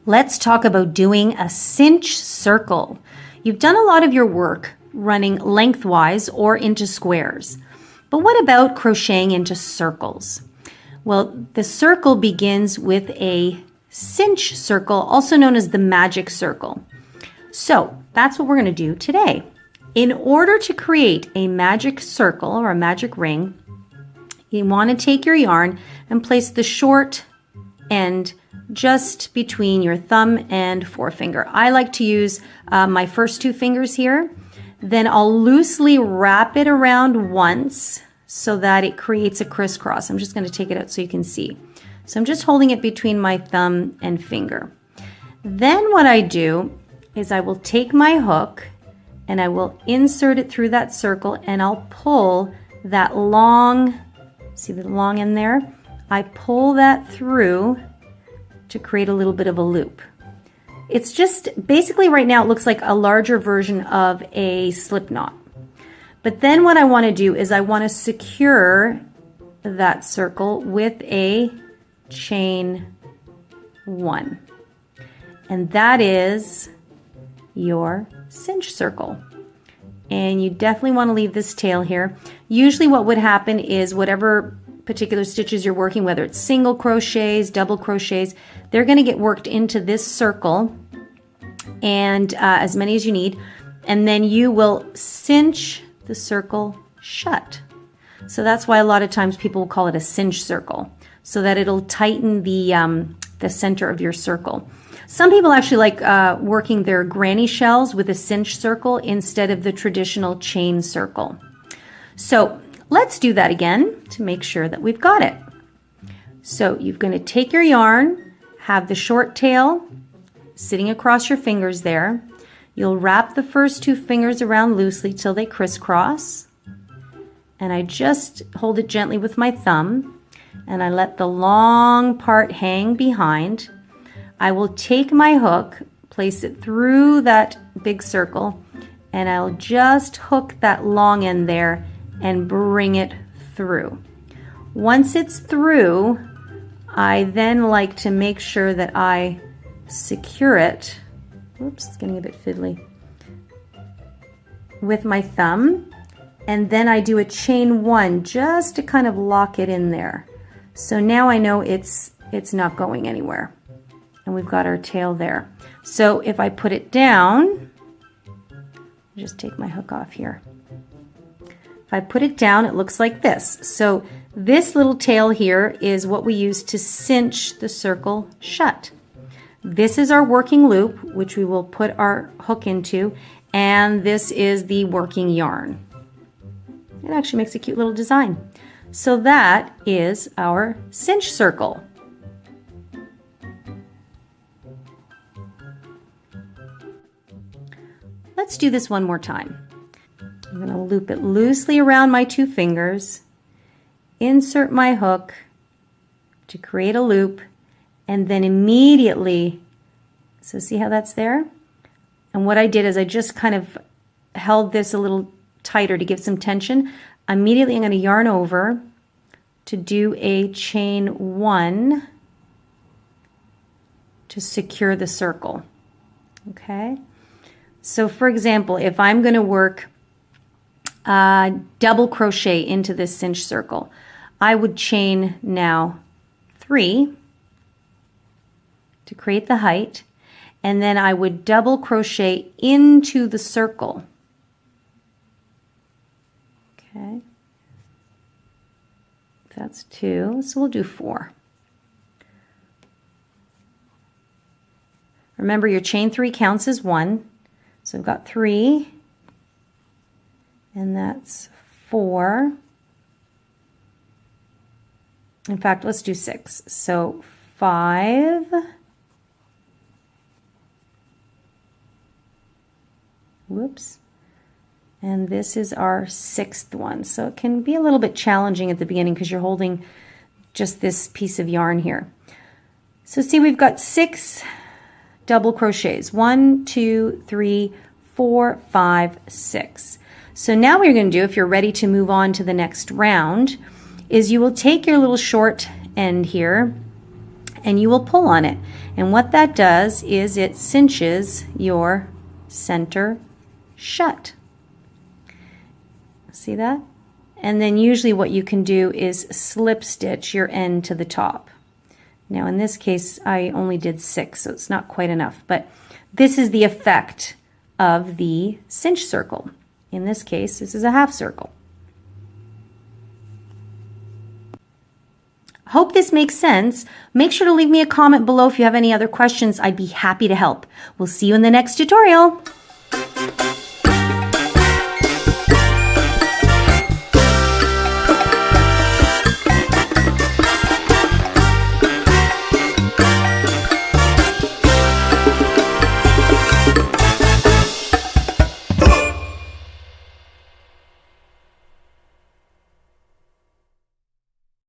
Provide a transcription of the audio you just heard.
Let's talk about doing a cinch circle. You've done a lot of your work running lengthwise or into squares, but what about crocheting into circles? Well, the circle begins with a cinch circle, also known as the magic circle. So that's what we're going to do today. In order to create a magic circle or a magic ring, you want to take your yarn and place the short end just between your thumb and forefinger. I like to use my first two fingers here. Then I'll loosely wrap it around once so that it creates a crisscross. I'm just going to take it out so you can see. So I'm just holding it between my thumb and finger. Then what I do is I will take my hook and I will insert it through that circle and I'll pull that long, see the long end there? I pull that through to create a little bit of a loop. It's just basically right now it looks like a larger version of a slip knot. But then what I want to do is I want to secure that circle with a chain 1. And that is your cinch circle. And you definitely want to leave this tail here. Usually what would happen is whatever particular stitches you're working, whether it's single crochets, double crochets, they're going to get worked into this circle, and as many as you need, and then you will cinch the circle shut. So that's why a lot of times people will call it a cinch circle, so that it'll tighten the center of your circle. Some people actually like working their granny shells with a cinch circle instead of the traditional chain circle. So let's do that again to make sure that we've got it. So you're going to take your yarn, have the short tail sitting across your fingers there. You'll wrap the first two fingers around loosely till they crisscross. And I just hold it gently with my thumb and I let the long part hang behind. I will take my hook, place it through that big circle, and I'll just hook that long end there and bring it through. Once it's through, I then like to make sure that I secure it. Oops, it's getting a bit fiddly. With my thumb, and then I do a chain 1 just to kind of lock it in there. So now I know it's not going anywhere. And we've got our tail there. So if I put it down, just take my hook off here. If I put it down, it looks like this. So this little tail here is what we use to cinch the circle shut. This is our working loop, which we will put our hook into, and this is the working yarn. It actually makes a cute little design. So that is our cinch circle. Let's do this one more time. I'm going to loop it loosely around my two fingers, insert my hook to create a loop, and then immediately, so see how that's there? And what I did is I just kind of held this a little tighter to give some tension. Immediately I'm going to yarn over to do a chain 1 to secure the circle. Okay? So for example, if I'm going to work double crochet into this cinch circle, I would chain now 3 to create the height, and then I would double crochet into the circle. Okay, that's 2, so we'll do 4. Remember, your chain 3 counts as 1, so I've got 3, and that's 4. In fact, let's do 6. So 5, whoops, and this is our 6th one. So it can be a little bit challenging at the beginning because you're holding just this piece of yarn here. So see, we've got 6 double crochets. 1, 2, 3, 4, 5, 6. So now what you're going to do, if you're ready to move on to the next round, is you will take your little short end here and you will pull on it. And what that does is it cinches your center shut. See that? And then usually what you can do is slip stitch your end to the top. Now in this case I only did 6, so it's not quite enough, but this is the effect of the cinch circle. In this case, this is a half circle. Hope this makes sense. Make sure to leave me a comment below if you have any other questions. I'd be happy to help. We'll see you in the next tutorial.